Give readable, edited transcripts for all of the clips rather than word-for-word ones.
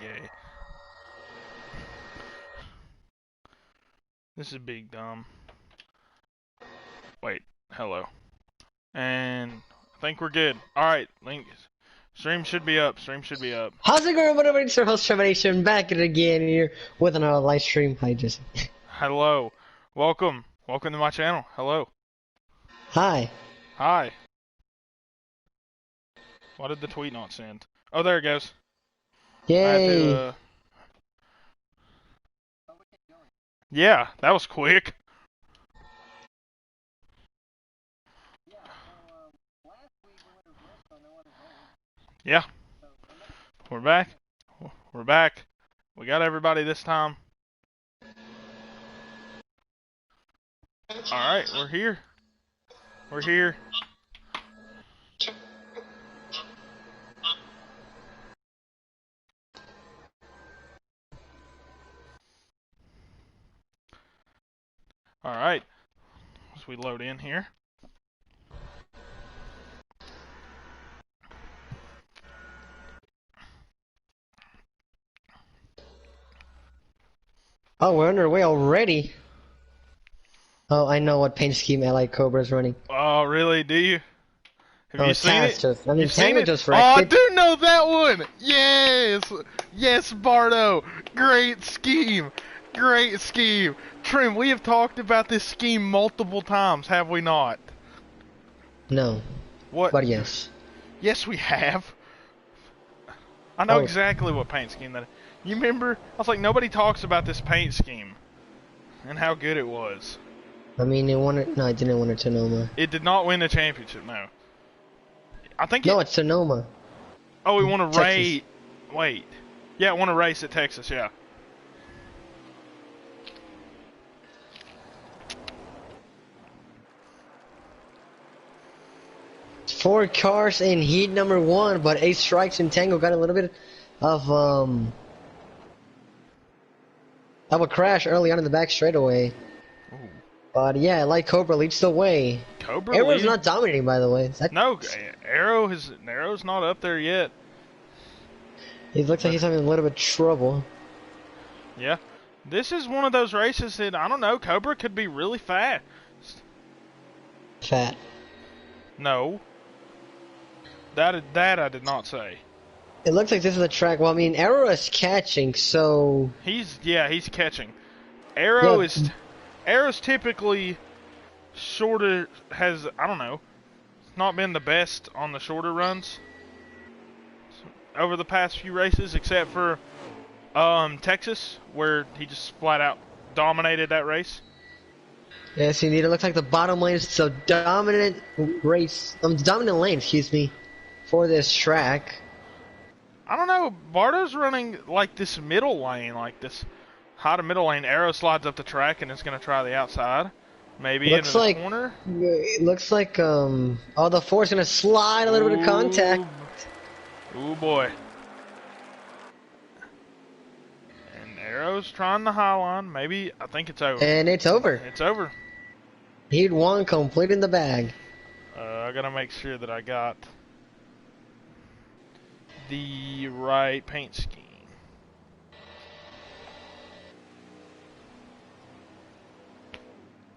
Yay. This is big dumb. Wait, hello. And I think we're good. Alright, link. Stream should be up. Stream should be up. How's it going, everybody? It's your host, Termination, back at it again here with another live stream. Hi, Jesse. Hello. Welcome. Welcome to my channel. Hello. Hi. Hi. Why did the tweet not send? Oh, there it goes. Yay. Yeah, that was quick. Yeah. We're back. We're back. We got everybody this time. Alright, we're here. We're here. Alright. As we load in here. Oh, we're underway already. Oh, I know what paint scheme LA Cobra is running. Oh, really? Do you? Have you seen it? Just, I mean, You've seen Tango it? just Oh, wrecked I it. do know that one! Yes! Yes, Bardo! Great scheme! Great scheme! Trim, we have talked about this scheme multiple times, have we not? No. What? But yes. Yes, we have. I know Oh. exactly what paint scheme that is. You remember? I was like, nobody talks about this paint scheme. And how good it was. I mean, it won it. No, it didn't win it Sonoma. It did not win the championship, no. I think No, it's Sonoma. Oh, we won a Texas. race. Wait. Yeah, it won a race at Texas, yeah. Four cars in heat number one, but 8 strikes and Tango got a little bit of a crash early on in the back straightaway. Ooh. But yeah, like Cobra leads the way. Cobra Arrow's leading? not dominating, by the way. No, Arrow's not up there yet. He looks like he's having a little bit of trouble. Yeah. This is one of those races that, I don't know, Cobra could be really fast. Fat. No. That I did not say. It looks like this is a track. Well, I mean, Arrow is catching, so He's catching. Yeah. Arrow's typically shorter, I don't know, not been the best on the shorter runs over the past few races, except for Texas, where he just flat out dominated that race. yes, indeed. It looks like the bottom lane is so dominant dominant lane, excuse me, for this track. I don't know, Bardo's running like this middle lane, like this high to middle lane. Arrow slides up the track and is going to try the outside. Maybe Looks into the like corner. It looks like oh, the four's gonna slide a little bit of contact. Ooh boy. And Arrow's trying the high line. Maybe, I think it's over. And it's over. It's over. Heat one complete in the bag. I gotta make sure that I got the right paint scheme.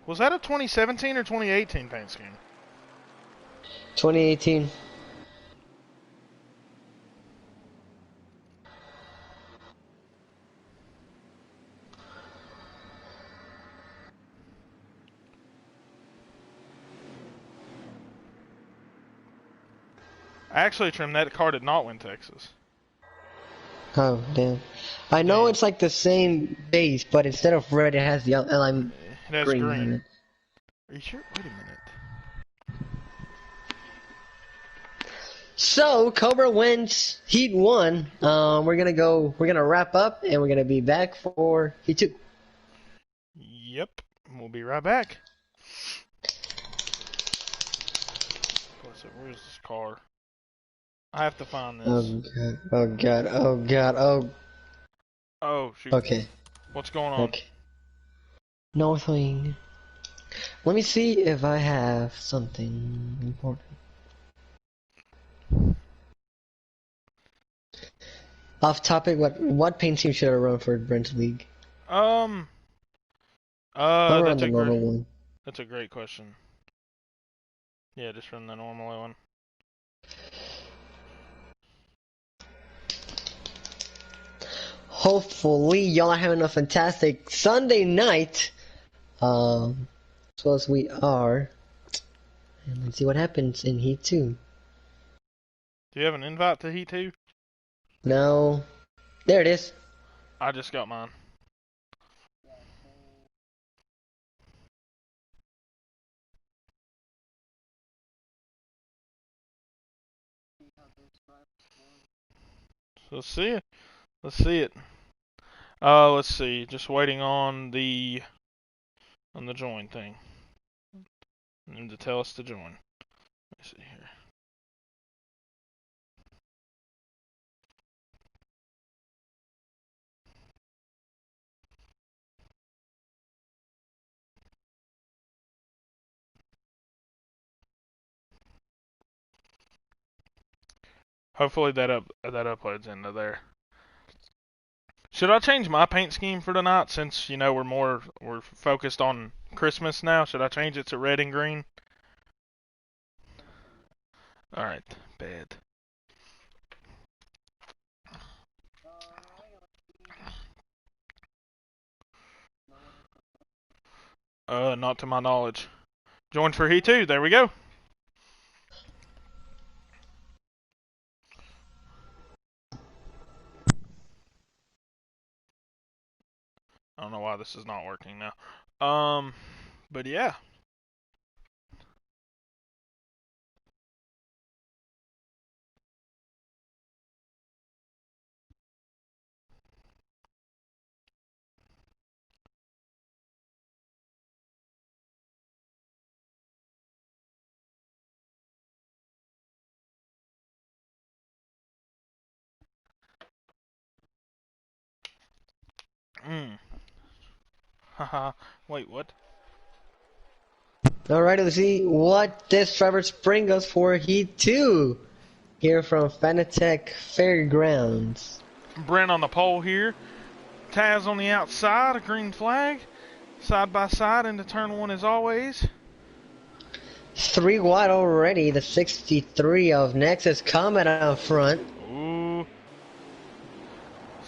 Was that a 2017 or 2018 paint scheme? 2018. Actually, Trim, that car did not win Texas. Oh, damn. I know Damn. it's like the same base, but instead of red, it has the lime It has green. green. on it. Are you sure? Wait a minute. So, Cobra wins Heat 1. We're gonna wrap up, and we're gonna be back for Heat 2. Yep. We'll be right back. Where's this car? I have to find this. Oh god, oh god, oh god, oh. Oh, shoot. Okay. What's going on? Okay. North Wing. Let me see if I have something important. Off topic, what paint team should I run for Brent's League? Um. I'll run the normal one. That's a great question. Yeah, just run the normal one. Hopefully, y'all are having a fantastic Sunday night. As well as we are. And let's see what happens in Heat 2. Do you have an invite to Heat 2? No. There it is. I just got mine. So let's see it. Let's see it. Let's see. Just waiting on the join thing. And to tell us to join. Let's see here. Hopefully that uploads into there. Should I change my paint scheme for tonight since we're focused on Christmas now? Should I change it to red and green? All right, bad. Not to my knowledge. Join for Heat 2. There we go. I don't know why this is not working now. But yeah. Haha. Wait, what? Alright, let's see what this drivers bring us for Heat 2. Here from Fanatec Fairgrounds. Brent on the pole here. Taz on the outside, a green flag. Side by side into turn 1 as always. 3 wide already. The 63 of Nexus Comet out front. Ooh.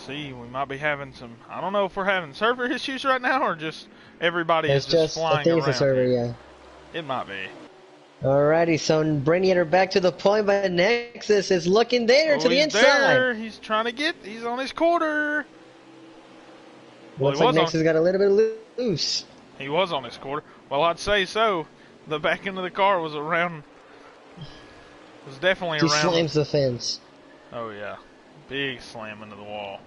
See, we might be having some. I don't know if we're having server issues right now or just everybody is just flying around. I think it's a server, yeah. It might be. Alrighty, so bringing her back to the point, but Nexus is looking there to the inside. There. He's trying to get. He's on his quarter. Looks like Nexus got a little bit loose. He was on his quarter. Well, I'd say so. The back end of the car was around. Was definitely around. He slams the fence. Oh yeah, big slam into the wall.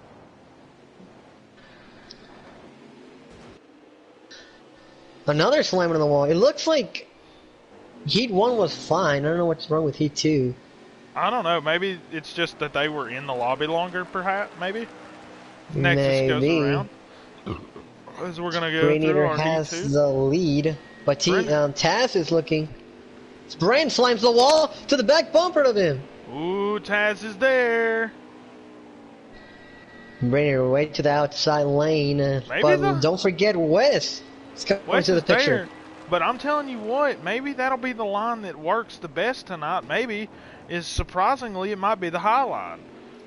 Another slam into the wall. It looks like Heat 1 was fine. I don't know what's wrong with Heat 2. I don't know. Maybe it's just that they were in the lobby longer, perhaps. Maybe. Nexus goes around. As we're going to go through our has Heat 2. the lead, but Taz is looking. Brain slams the wall to the back bumper of him. Ooh, Taz is there. Bringing her way to the outside lane. But don't forget Wes. It's coming to the picture. There. But I'm telling you what, maybe that'll be the line that works the best tonight. Maybe is surprisingly it might be the high line,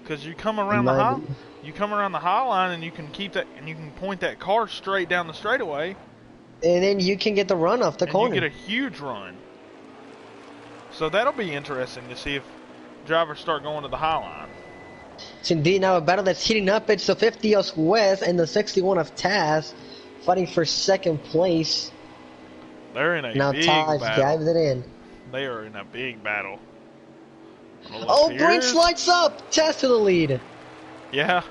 because you come around the high line and you can keep that and you can point that car straight down the straightaway. And then you can get the run off the corner. You get a huge run. So that'll be interesting to see if drivers start going to the high line. It's indeed now a battle that's heating up. It's the 50 of Wes and the 61 of Taz fighting for second place. They're in a big Taz battle. dives it in. They are in a big battle. Oh, Brink slides up! Taz to the lead. Yeah.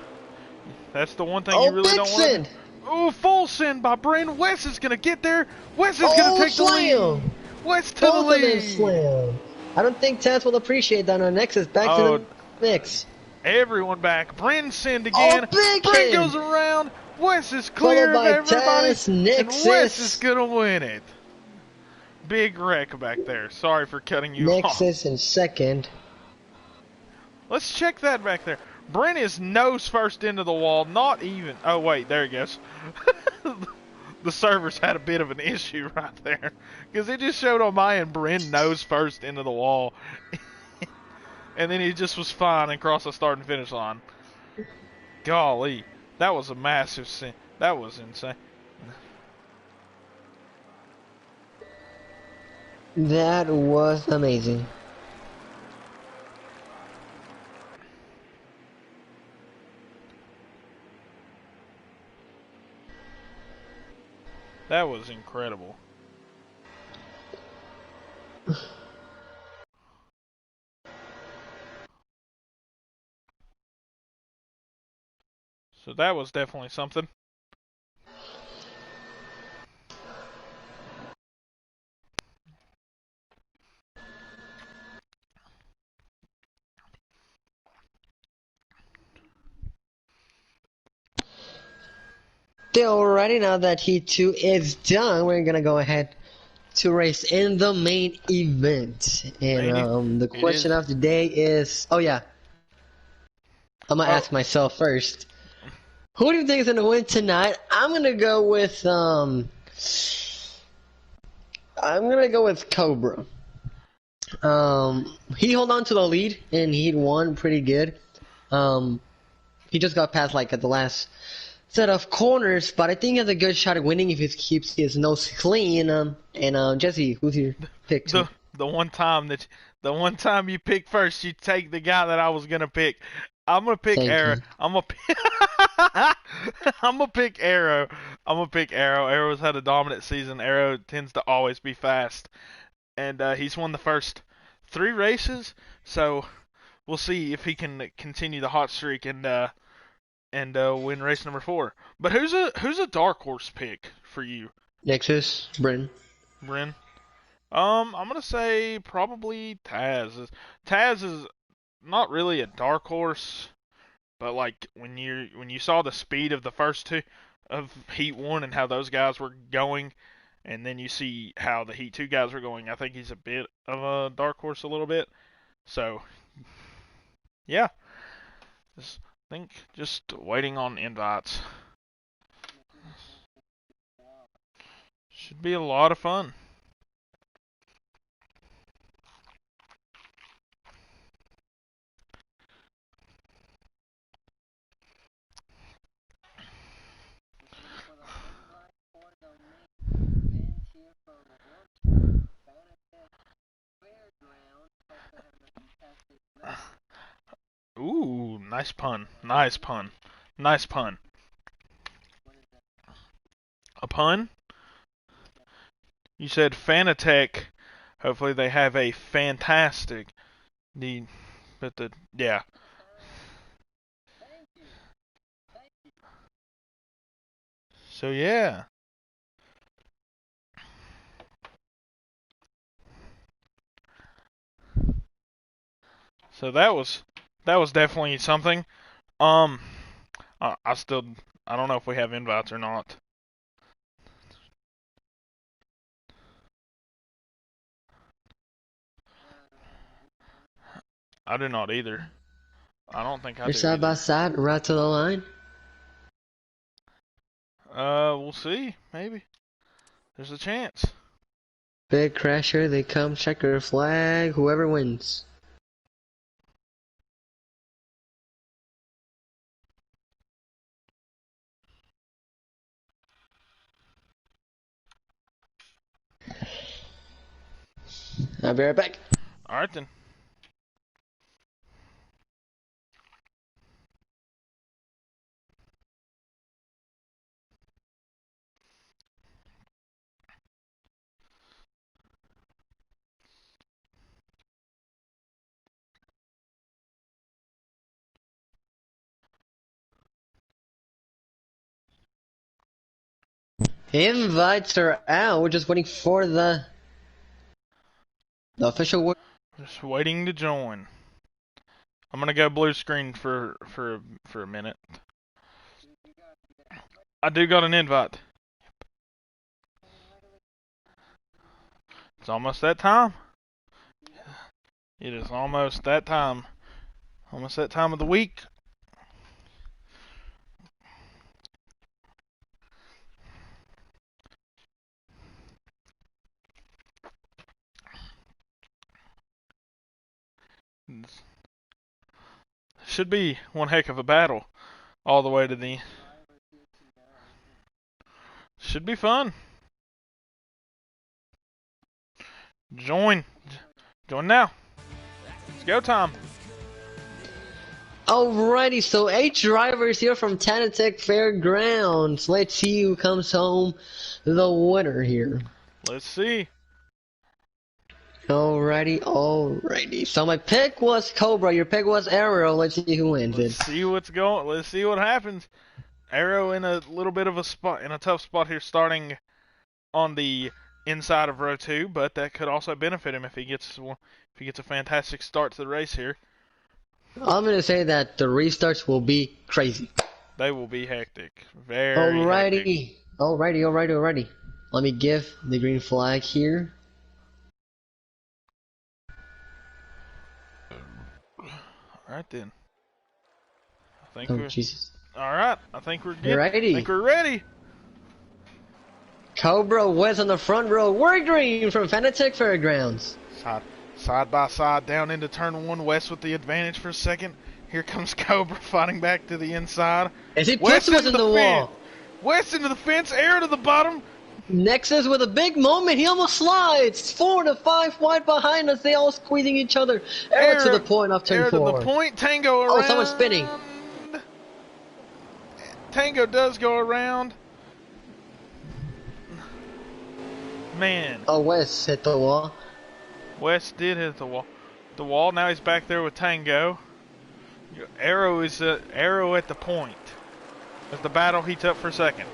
That's the one thing you really don't want to. Oh, full send by Brandon. Wes is going to get there. Wes is going to take the lead. Wes to the lead. Slam. I don't think Taz will appreciate that on Nexus. Back to the mix. Everyone back. Brandon send again. Oh, Brandon goes around. Wes is clear of everybody. And Wes is going to win it. Big wreck back there. Sorry for cutting you off. Nexus in second. Let's check that back there. Brent is nose first into the wall, not even. Oh, wait, there he goes. The servers had a bit of an issue right there. Because it just showed on my end Brent nose first into the wall. And then he just was fine and crossed the start and finish line. Golly, that was a massive sin. That was insane. That was amazing. That was incredible. So that was definitely something. Alrighty, now that Heat 2 is done, we're gonna go ahead to race in the main event. And the question of the day is, oh yeah, I'm gonna ask myself first. Who do you think is gonna win tonight? I'm gonna go with Cobra. He held on to the lead and he won pretty good. He just got past like at the last set of corners, but I think he has a good shot at winning if he keeps his nose clean. And Jesse, who's your pick? The one time you pick first, you take the guy that I was gonna pick. I'm gonna pick Arrow. I'm gonna pick Arrow. I'm gonna pick Arrow. Arrow's had a dominant season. Arrow tends to always be fast, and he's won the first 3 races. So we'll see if he can continue the hot streak and win race number 4. But who's a dark horse pick for you? Nexus, Bryn. I'm gonna say probably Taz. Taz is not really a dark horse, but like when you saw the speed of the first 2 of Heat 1 and how those guys were going, and then you see how the Heat 2 guys were going, I think he's a bit of a dark horse a little bit. So yeah, just waiting on invites. Should be a lot of fun. Ooh, nice pun. Nice pun. Nice pun. A pun? You said Fanatec. Hopefully they have a fantastic yeah. So yeah. So that was definitely something. Um I don't know if we have invites or not. I do not either. I don't think I do. Side by side, right to the line. We'll see. Maybe. There's a chance. Big crasher, they come, checker flag, whoever wins. I'll be right back. Alright then. Invites are out. We're just waiting for the official word. Just waiting to join. I'm gonna go blue screen for a minute. I do got an invite. It's almost that time. It is almost that time. Almost that time of the week Should be one heck of a battle all the way to the. Should be fun. Join now. It's go time. Alrighty, so 8 drivers here from Fanatec Fairgrounds. Let's see who comes home the winner here. Let's see. Alrighty. So my pick was Cobra, your pick was Arrow. Let's see who wins Let's see what's going. Let's see what happens. Arrow in a little bit of a spot, in a tough spot here, starting on the inside of row 2, but that could also benefit him if he gets a fantastic start to the race here. I'm gonna say that the restarts will be crazy. They will be hectic. Very hectic. Alrighty. Let me give the green flag here. Alright then. Jesus. Alright, I think we're good. Ready. I think we're ready. Cobra West on the front row. We're green from Fanatec Fairgrounds. Side by side down into turn 1. West with the advantage for a second. Here comes Cobra fighting back to the inside. As he puts West in the wall. West into the fence. Arrow to the bottom. Nexus with a big moment. He almost slides. 4 to 5 wide behind us. They all squeezing each other. Arrow to the point off turn 4. Arrow to the point. Tango around. Oh, someone's spinning. Tango does go around. Man. Oh, West hit the wall. West did hit the wall. Now he's back there with Tango. Arrow is Arrow at the point as the battle heats up for second.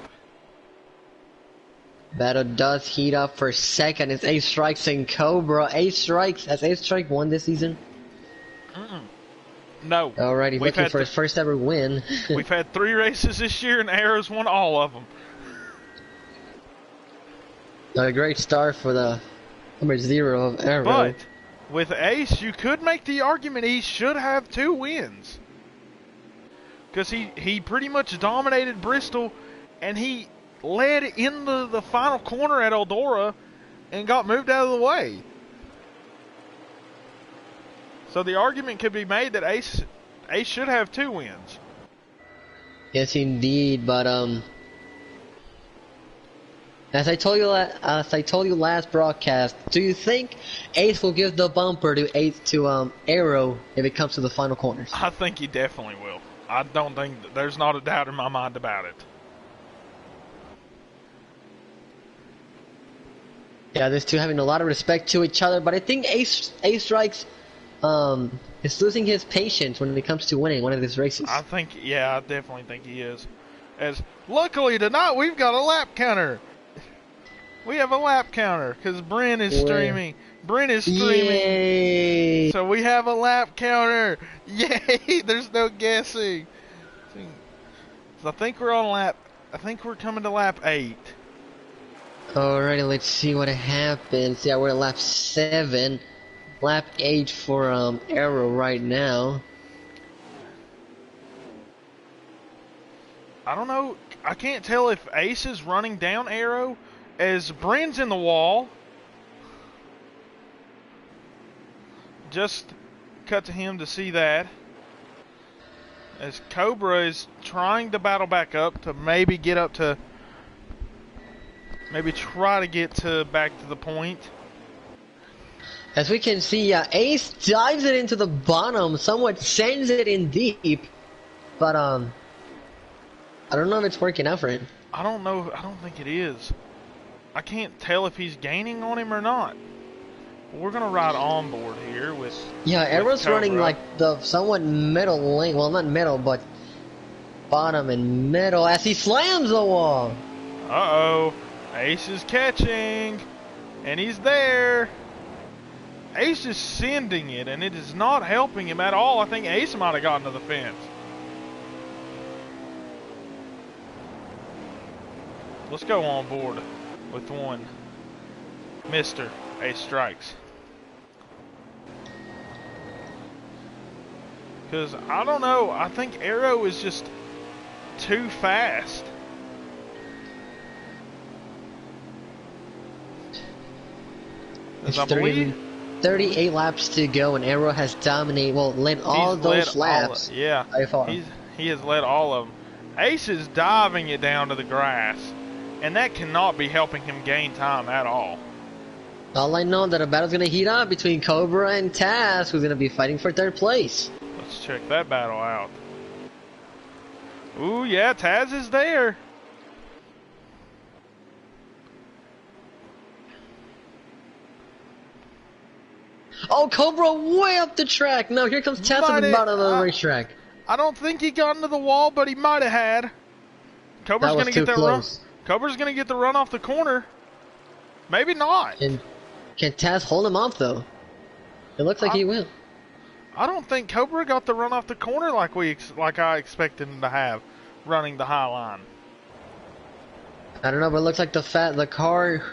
Battle does heat up for second. It's 8 strikes and Cobra. 8 strikes. Has 8 strike won this season? No. Alrighty, looking for his first ever win. We've had 3 races this year and Arrow's won all of them. A great start for the number 0 of Arrow. But with Ace, you could make the argument he should have 2 wins. Because he pretty much dominated Bristol, and he led into the final corner at Eldora and got moved out of the way. So the argument could be made that Ace should have 2 wins. Yes, indeed, but as I told you last broadcast, do you think Ace will give the bumper to Arrow if it comes to the final corners? I think he definitely will. I don't think there's not a doubt in my mind about it. Yeah, these two having a lot of respect to each other, but I think Ace Strikes is losing his patience when it comes to winning one of these races. I definitely think he is. As luckily tonight we've got a lap counter. We have a lap counter because Bryn is streaming. Yay. So we have a lap counter. Yay! There's no guessing. So I think we're coming to lap 8. Alrighty, let's see what happens. Yeah, we're at lap 7. Lap 8 for Arrow right now. I don't know. I can't tell if Ace is running down Arrow as Bryn's in the wall. Just cut to him to see that. As Cobra is trying to battle back up to maybe get up to... Maybe try to get back to the point. As we can see, Ace dives it into the bottom, somewhat sends it in deep. But, I don't know if it's working out for him. I don't know. I don't think it is. I can't tell if he's gaining on him or not. We're going to ride on board here with... Yeah, Arrow's running like the somewhat middle lane. Well, not middle, but bottom and middle as he slams the wall. Uh-oh. Ace is catching. And he's there. Ace is sending it, and it is not helping him at all. I think Ace might have gotten to the fence. Let's go on board with one Mr. Ace Strikes. Because, I don't know, I think Arrow is just too fast. As I believe 38 laps to go, and Arrow has dominated. Well, led all those laps. Yeah, by far. he has led all of them. Ace is diving it down to the grass, and that cannot be helping him gain time at all. All I know that a battle's gonna heat up between Cobra and Taz, who's gonna be fighting for third place. Let's check that battle out. Ooh, yeah, Taz is there. Oh, Cobra way up the track. No, here comes Taz at the bottom of the racetrack. I don't think he got into the wall, but he might have had. Cobra's gonna get that run. Cobra's gonna get the run off the corner. Maybe not. Can Taz hold him off though? It looks like he will. I don't think Cobra got the run off the corner like I expected him to have, running the high line. I don't know, but it looks like the car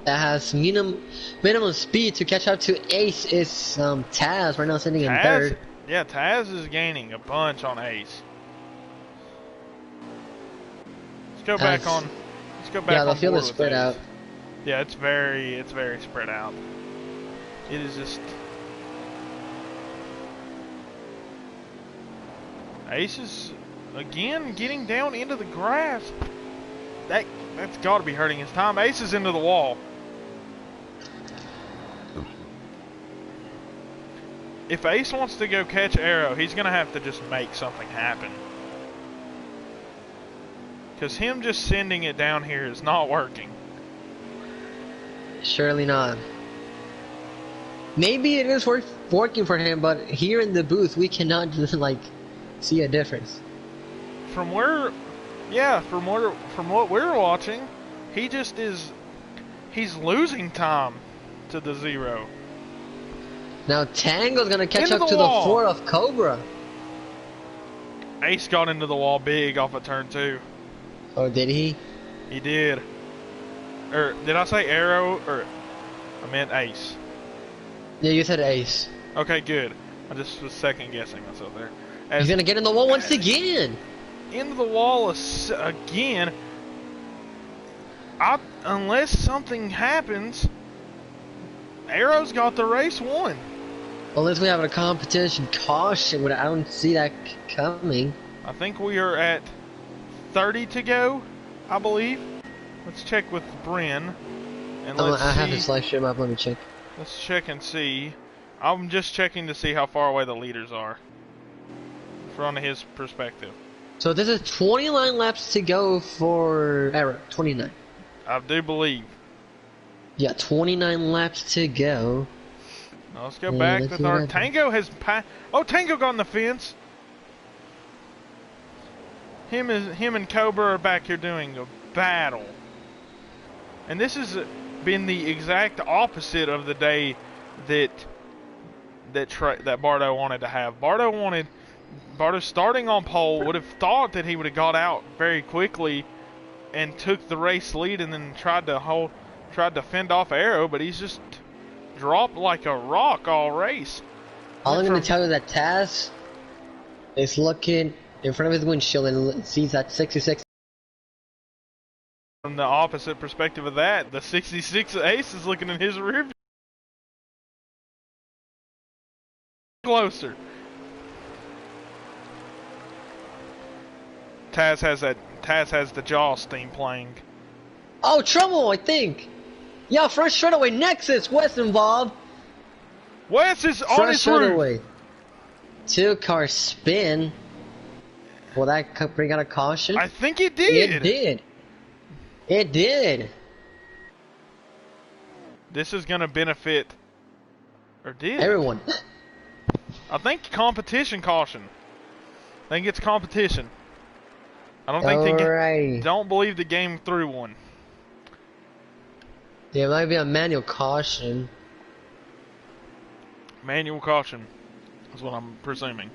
that has minimum speed to catch up to Ace is Taz right now sitting in third. Yeah, Taz is gaining a bunch on Ace. Let's go back on. Let's go back. Yeah, the field is spread out. Yeah, it's very spread out. It is just Ace is again getting down into the grass. That's got to be hurting his time. Ace is into the wall. If Ace wants to go catch Arrow, he's going to have to just make something happen. Because him just sending it down here is not working. Surely not. Maybe it is working for him, but here in the booth, we cannot just, see a difference. From what we're watching, he's losing time to the zero. Now Tango's gonna catch up to the four of Cobra. Ace got into the wall big off of turn 2. Oh, did he? He did. Or did I say Arrow? Or I meant Ace. Yeah, you said Ace. Okay, good. I just was second guessing myself there. He's gonna get in the wall once again. Into the wall again. Unless something happens, Arrow's got the race won. Unless we have a competition caution, but I don't see that coming. I think we are at 30 to go, I believe. Let's check with Bryn. And let's I have this live stream up, let me check. Let's check and see. I'm just checking to see how far away the leaders are. From his perspective. So this is 29 laps to go for Arrow. 29. I do believe. Yeah, 29 laps to go. Now let's go back with our Tango has Tango got in the fence. Him and Cobra are back here doing a battle. And this has been the exact opposite of the day that Bardo wanted to have. Bardo starting on pole, would have thought that he would have got out very quickly and took the race lead and then tried to fend off Arrow, but he's just dropped like a rock all race. All I'm going to tell you that Taz is looking in front of his windshield and sees that 66. From the opposite perspective of that, the 66 Ace is looking in his rear view. Closer. Taz has the Jaws theme playing. Oh, trouble, I think. Yeah, fresh straightaway. Nexus, Wes involved. Wes is on his roof. 2-car spin. Will that bring out a caution? I think it did. It did. It did. This is going to benefit, or did everyone. I think competition caution. I think it's competition. I don't think don't believe the game threw one. Yeah, it might be a manual caution. Manual caution is what I'm presuming.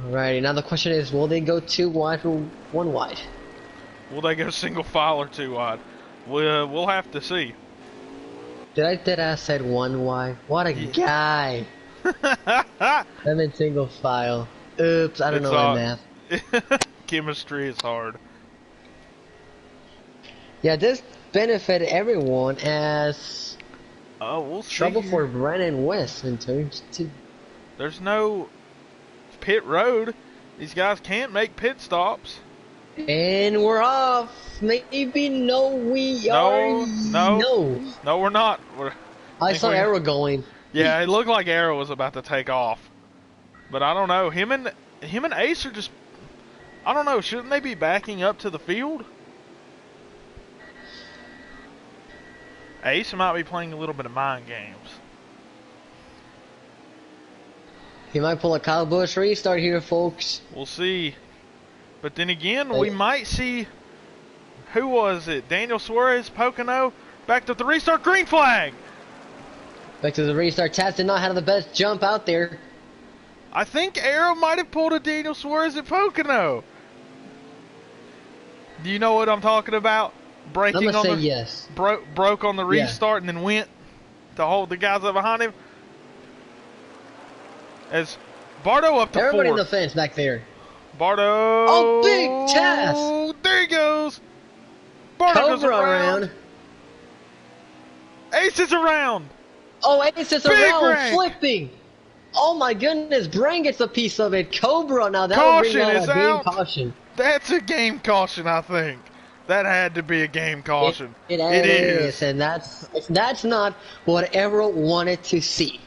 Alrighty, now the question is, will they go 2 wide or 1 wide? Will they go single file or 2 wide? We'll have to see. Did I said 1 wide? What a guy! I meant single file. Oops, I don't know my math. Chemistry is hard. Yeah, this benefit everyone as we'll trouble see. for Brandon West in turn 2. There's no pit road. These guys can't make pit stops. And we're off. Maybe no, we are. No, we're not. I saw Arrow going. Yeah, it looked like Arrow was about to take off, but I don't know. Him and Ace are just. I don't know. Shouldn't they be backing up to the field? Ace might be playing a little bit of mind games. He might pull a Kyle Busch restart here, folks. We'll see. But then again, we might see, who was it? Daniel Suarez, Pocono, back to the restart, green flag. Back to the restart. Taz did not have the best jump out there. I think Arrow might have pulled a Daniel Suarez at Pocono. Do you know what I'm talking about? Breaking I'm gonna on say the, yes. Broke on the restart and then went to hold the guys up behind him. As Bardo up to Everybody fourth. in the fence back there. Bardo. Oh, big Taz. There he goes. Bardo Cobra goes around. Ace is around. Oh, Ace is Big around, rank. flipping. Oh my goodness, Brain gets a piece of it. Cobra now, that would bring out a game caution. That's a game caution, I think. That had to be a game caution. It is, and that's not what Arrow wanted to see.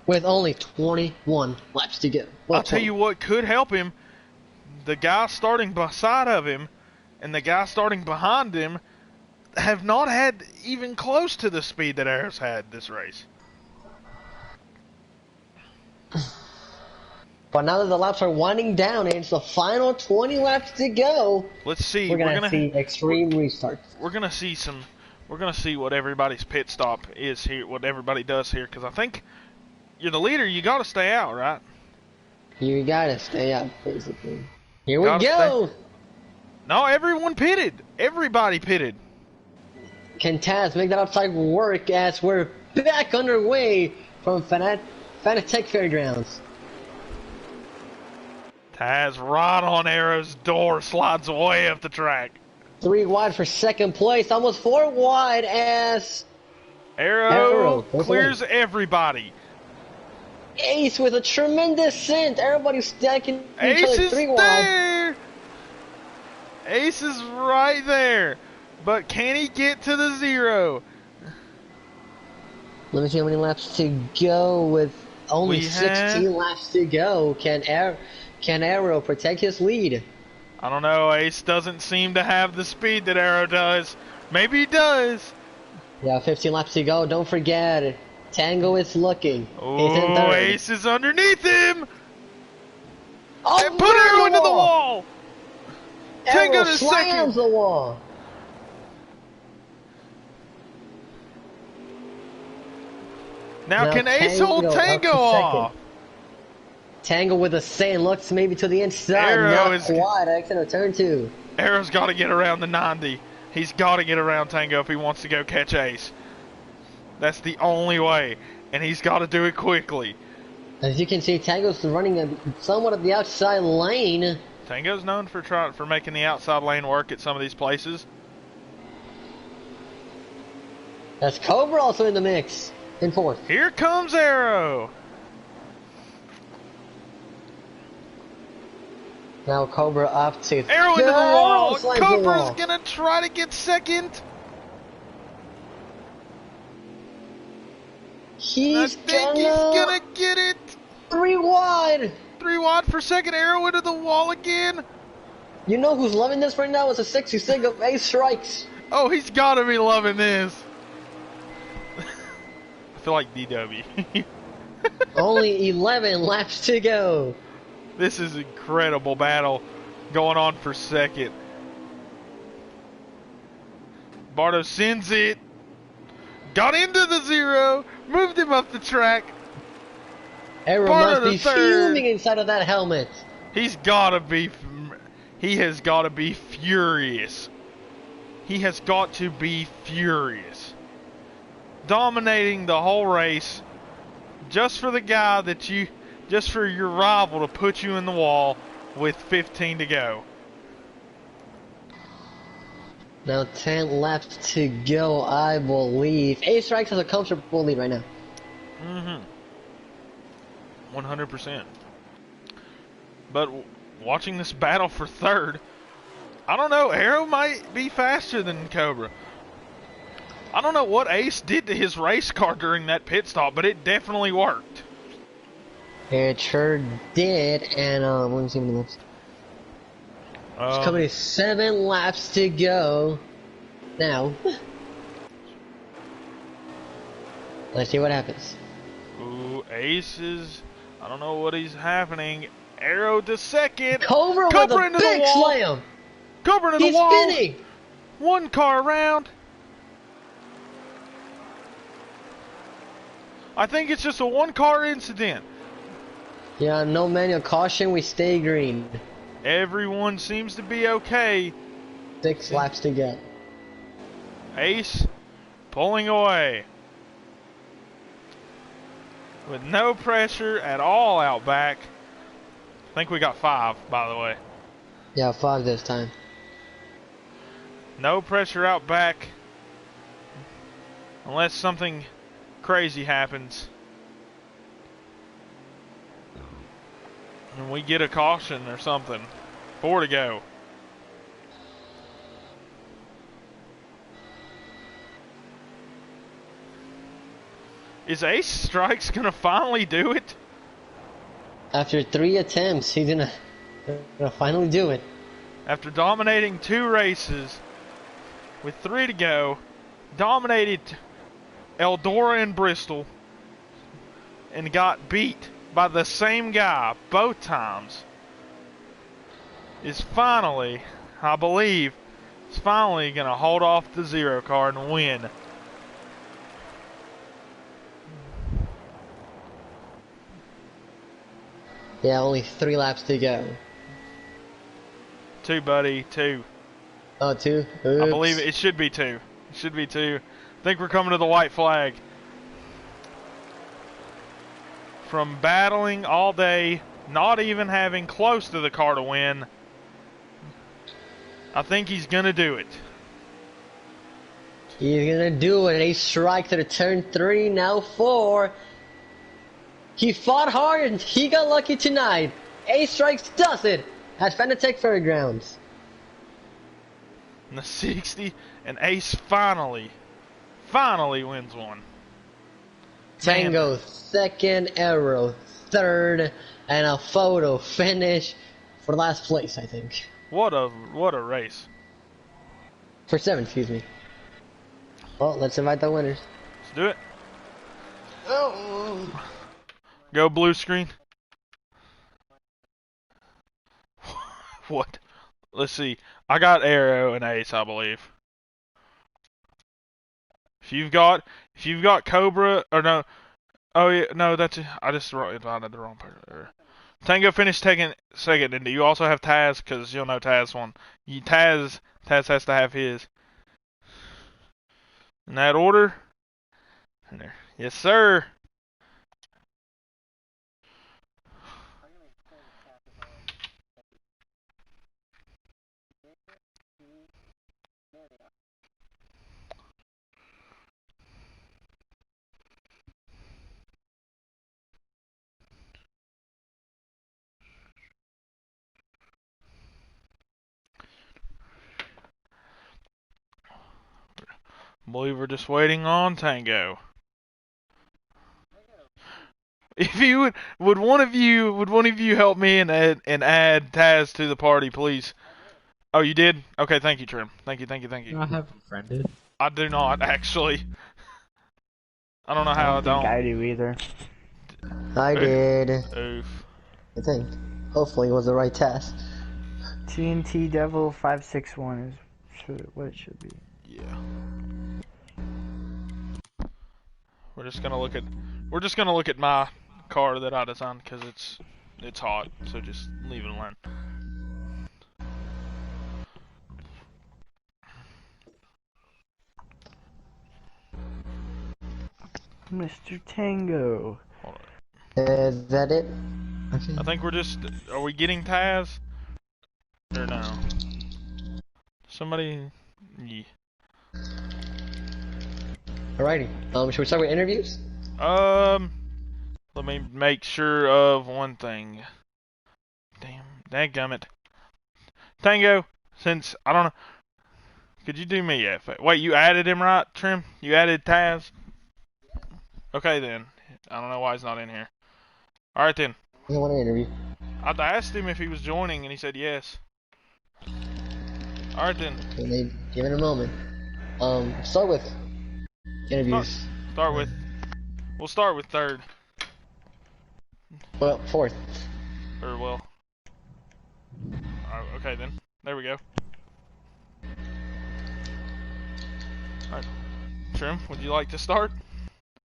With only 21 laps to go. Well, I'll tell you what could help him. The guy starting beside of him and the guy starting behind him have not had even close to the speed that Arrow's had this race. But now that the laps are winding down and it's the final 20 laps to go, let's see. We're gonna see extreme restarts. We're gonna see some. We're gonna see what everybody's pit stop is here. What everybody does here, because I think you're the leader. You got to stay out, right? You gotta stay out, basically. Here we go. No, everyone pitted. Everybody pitted. Can Taz make that outside work as we're back underway from Fanatec Fairgrounds? Taz right on Arrow's door, slides way up the track. 3 wide for second place, almost 4 wide as Arrow clears everybody. Ace with a tremendous scent. Everybody's stacking Ace each other is 3 wide. there. Ace is right there, but can he get to the 0? Let me see how many laps to go with only 16 laps to go. Can Arrow protect his lead? I don't know. Ace doesn't seem to have the speed that Arrow does. Maybe he does. Yeah, 15 laps to go. Don't forget, Tango is looking. Oh, Ace is underneath him. Oh, and put Arrow into the wall. Tango slams the wall. Now can Ace hold Tango off? Tango with a sand looks maybe to the inside. Arrow not is wide. Exit of turn 2. Arrow's got to get around the 90. He's got to get around Tango if he wants to go catch Ace. That's the only way, and he's got to do it quickly. As you can see, Tango's running somewhat of the outside lane. Tango's known for making the outside lane work at some of these places. That's Cobra also in the mix. In 4th. Here comes Arrow. Now Cobra up to Arrow into the wall. Cobra's gonna try to get second. I think he's gonna get it. 3 wide. 3 wide for second. Arrow into the wall again. You know who's loving this right now? It's a 66 of Ace strikes. Oh, he's gotta be loving this. I feel like DW. Only 11 laps to go. This is an incredible battle going on for second. Bardo sends it. Got into the 0. Moved him up the track. Arrow must be fuming inside of that helmet. He's gotta be. He has got to be furious. He has got to be furious. Dominating the whole race just for the guy that you, just for your rival to put you in the wall with 15 to go. Now 10 laps to go, I believe. Ace Strikes has a comfortable lead right now. 100%. But watching this battle for third, I don't know, Arrow might be faster than Cobra. I don't know what Ace did to his race car during that pit stop, but it definitely worked. It sure did, and let me see how many laps. There's coming 7 laps to go. Now, let's see what happens. Ooh, Ace is, I don't know what is happening. Arrow to second. Cobra with a big slam. Cobra into the wall. He's spinning. One car around. I think it's just a one-car incident. Yeah, no manual caution. We stay green. Everyone seems to be okay. 6 laps to go. Ace pulling away. With no pressure at all out back. I think we got 5, by the way. Yeah, 5 this time. No pressure out back. Unless something crazy happens. And we get a caution or something. 4 to go. Is Ace Strikes gonna finally do it? After 3 attempts, he's gonna finally do it. After dominating 2 races, with 3 to go, dominated Eldora and Bristol, and got beat by the same guy both times, is finally, I believe, is finally gonna hold off the 0 card and win. Yeah, only 3 laps to go. 2, buddy, 2. Oh, 2? Oops. I believe it should be 2. It should be 2. I think we're coming to the white flag. From battling all day, not even having close to the car to win, I think he's gonna do it. He's gonna do it. Ace Strike to the turn 3, now 4. He fought hard and he got lucky tonight. Ace Strikes does it at Fanatec Fairgrounds. In the 60, and Ace finally wins one. Tango second, Arrow third, and a photo finish for last place, I think. What a race. For 7, excuse me. Well, let's invite the winners. Let's do it. Oh. Go blue screen. What? Let's see. I got Arrow and Ace, I believe. If you've got Cobra or no, oh yeah, no, that's I just wrote the wrong part. Tango finished taking second, and do you also have Taz? Because you'll know Taz one. Taz has to have his. In that order. In there. Yes, sir. I believe we're just waiting on Tango. If you would one of you help me and add Taz to the party, please? Oh, you did? Okay, thank you, Trim. Thank you. I have him friended. I do not actually. I don't know how I don't. I do either. I did. Oof. I think. Hopefully it was the right test. TNT Devil 561 is what it should be. Yeah. We're just gonna look at my car that I designed because it's hot. So just leave it alone. Mr. Tango. Hold on. Is that it? Okay. I think we're just. Are we getting Taz? Or no? Somebody. Yeah. Alrighty. Should we start with interviews? Let me make sure of one thing. Damn, dadgummit. Tango, since I don't know, could you do me a favor? Wait, you added him, right, Trim? You added Taz? Okay then. I don't know why he's not in here. All right then. I want to interview. I asked him if he was joining, and he said yes. All right then. Okay, give it a moment. Start with interviews. We'll start with third. Well, fourth. Or well. Okay then. There we go. All right. Trim, would you like to start?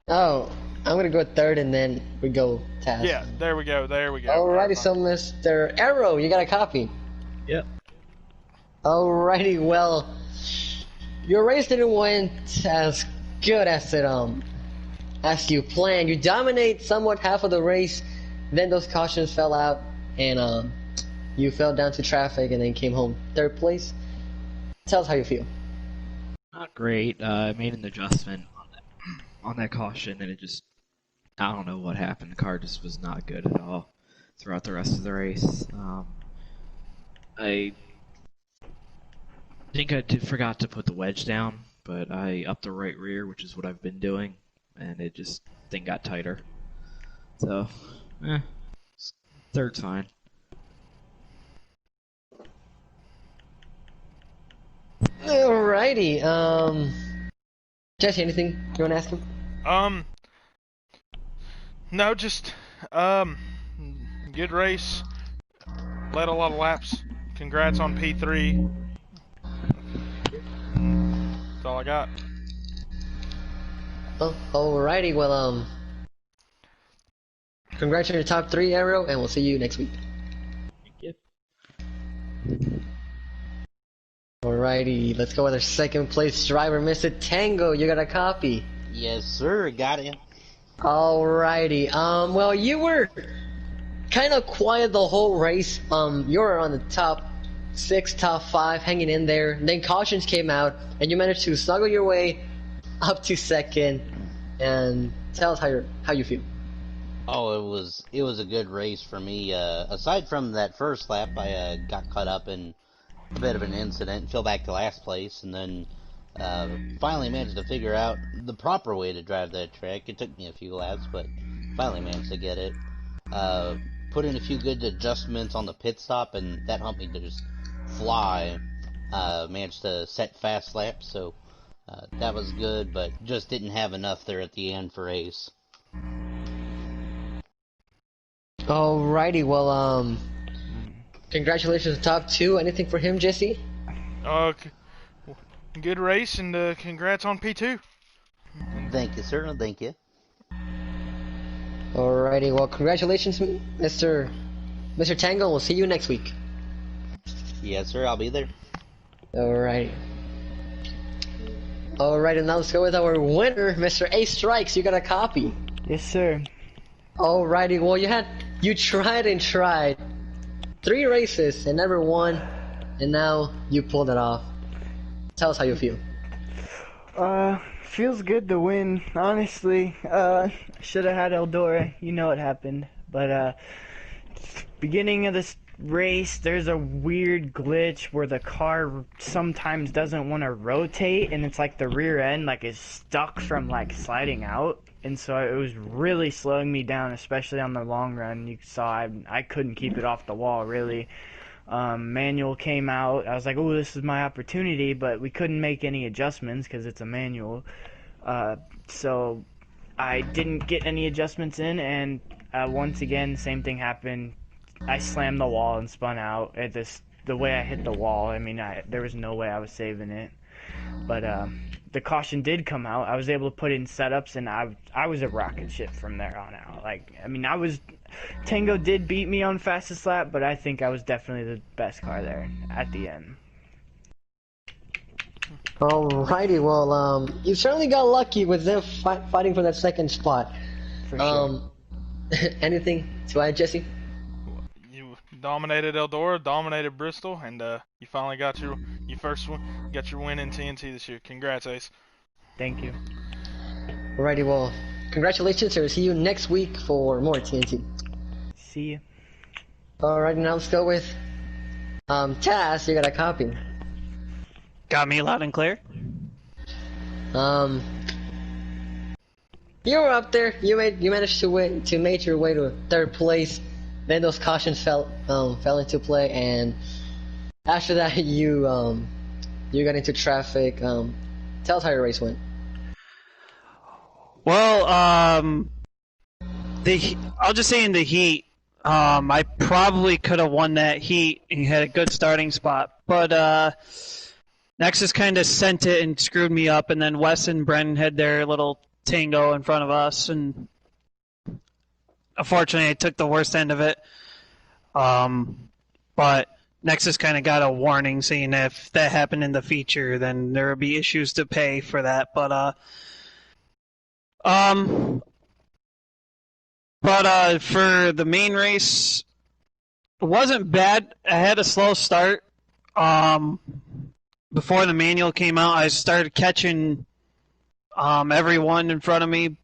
Oh, I'm gonna go third and then we go Taz. Yeah, there we go. Alrighty, so Mr. Arrow, you got a copy? Yep. Alrighty, well, your race didn't went as good as you planned. You dominate somewhat half of the race, then those cautions fell out, and you fell down to traffic and then came home third place. Tell us how you feel. Not great. I made an adjustment on that caution, and I don't know what happened. The car just was not good at all throughout the rest of the race. I think I forgot to put the wedge down, but I upped the right rear, which is what I've been doing, and thing got tighter. So, third's fine. Alrighty, Jesse, anything you want to ask him? No, just, good race. Led a lot of laps. Congrats on P3. That's all I got. Oh, alrighty, well, congrats on your top 3, Arrow, and we'll see you next week. Thank you. Alrighty, let's go with our second place driver, Mr. Tango. You got a copy? Yes, sir. Got it. Alrighty. Well, you were kind of quiet the whole race. You were on the top 6, top 5, hanging in there. Then cautions came out, and you managed to snuggle your way up to second. And tell us how you feel. Oh, it was a good race for me. Aside from that first lap, I got caught up in a bit of an incident, fell back to last place, and then finally managed to figure out the proper way to drive that track. It took me a few laps, but finally managed to get it. Put in a few good adjustments on the pit stop, and that helped me to just fly. Managed to set fast laps, so that was good, but just didn't have enough there at the end for Ace. Alrighty, well, congratulations, top 2. Anything for him, Jesse? Good race, and congrats on P2. Thank you, sir. Thank you. Alrighty, well, congratulations, Mr. Tango. We'll see you next week. Yes, sir. I'll be there. Alright. Alright, and now let's go with our winner, Mr. Ace Strikes. You got a copy. Yes, sir. Alrighty, well, you tried and tried. 3 races and never won, and now you pulled it off. Tell us how you feel. Feels good to win, honestly. Should have had Eldora, you know what happened. But, beginning of this race, there's a weird glitch where the car sometimes doesn't want to rotate, and it's like the rear end, like, is stuck from, like, sliding out. And so it was really slowing me down, especially on the long run. You saw I couldn't keep it off the wall, really. Manual came out. I was like, oh, this is my opportunity, but we couldn't make any adjustments because it's a manual. So I didn't get any adjustments in, and once again, same thing happened. I slammed the wall and spun out. The way I hit the wall, I mean, there was no way I was saving it. But the caution did come out. I was able to put in setups, and I was a rocket ship from there on out. Like, I mean, Tango did beat me on fastest lap, but I think I was definitely the best car there at the end. Alrighty, well, you certainly got lucky with them fighting for that second spot. For sure. Anything to add, Jesse? You dominated Eldora, dominated Bristol, and you finally got You first one, got your win in TNT this year. Congrats, Ace. Thank you. Alrighty, well, congratulations, sir. See you next week for more TNT. See ya. Alrighty, now let's go with Taz. You got a copy. Got me loud and clear. You were up there. You managed to make your way to third place. Then those cautions fell into play, and after that you got into traffic. Tell us how your race went. Well, I'll just say in the heat, I probably could have won that heat and had a good starting spot, but Nexus kind of sent it and screwed me up, and then Wes and Brennan had their little tango in front of us, and unfortunately I took the worst end of it. But Nexus kind of got a warning saying if that happened in the feature, then there would be issues to pay for that. But for the main race, it wasn't bad. I had a slow start. Before the manual came out, I started catching everyone in front of me,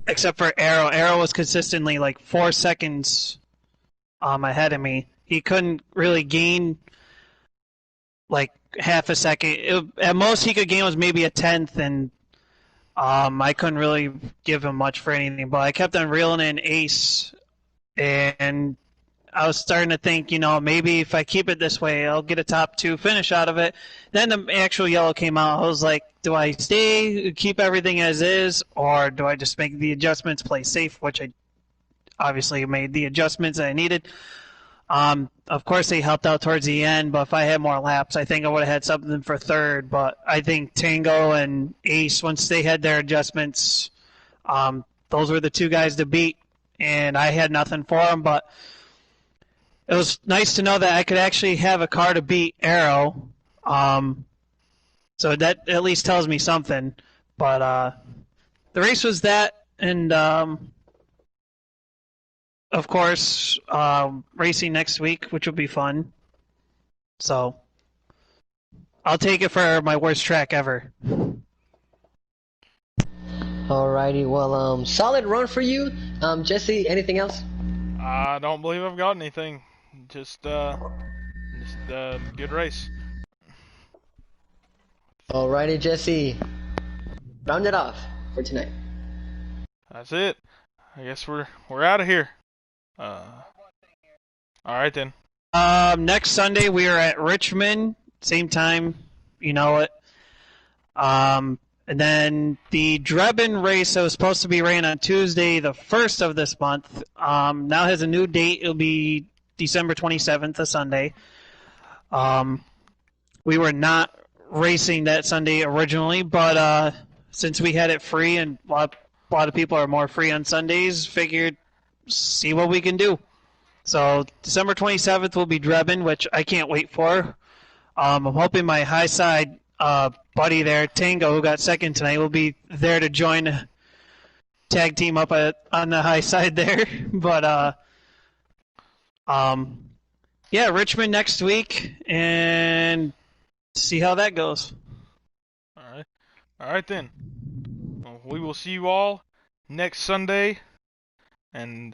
except for Arrow. Arrow was consistently like 4 seconds ahead of me. He couldn't really gain like half a second. At most he could gain was maybe a tenth, and I couldn't really give him much for anything. But I kept on reeling in Ace, and I was starting to think, maybe if I keep it this way, I'll get a top 2 finish out of it. Then the actual yellow came out. I was like, do I stay, keep everything as is, or do I just make the adjustments, play safe, which I obviously made the adjustments that I needed. Of course, they helped out towards the end, but if I had more laps, I think I would have had something for third. But I think Tango and Ace, once they had their adjustments, those were the 2 guys to beat, and I had nothing for them, but it was nice to know that I could actually have a car to beat Arrow. So that at least tells me something. But the race was that, and of course, racing next week, which will be fun. So I'll take it for my worst track ever. Alrighty, well, solid run for you. Jesse, anything else? I don't believe I've got anything. Just good race. Alrighty, Jesse. Round it off for tonight. That's it. I guess we're out of here. Alright then. Next Sunday we are at Richmond, same time, you know it. And then the Drebin race that was supposed to be ran on Tuesday, the 1st of this month, now has a new date. It'll be December 27th, a Sunday. We were not racing that Sunday originally, but since we had it free and a lot of people are more free on Sundays, figured see what we can do. So December 27th will be Drebin, which I can't wait for. I'm hoping my high side buddy there, Tango, who got second tonight, will be there to join tag team up on the high side there. But yeah, Richmond next week, and see how that goes. All right then. Well, we will see you all next Sunday, and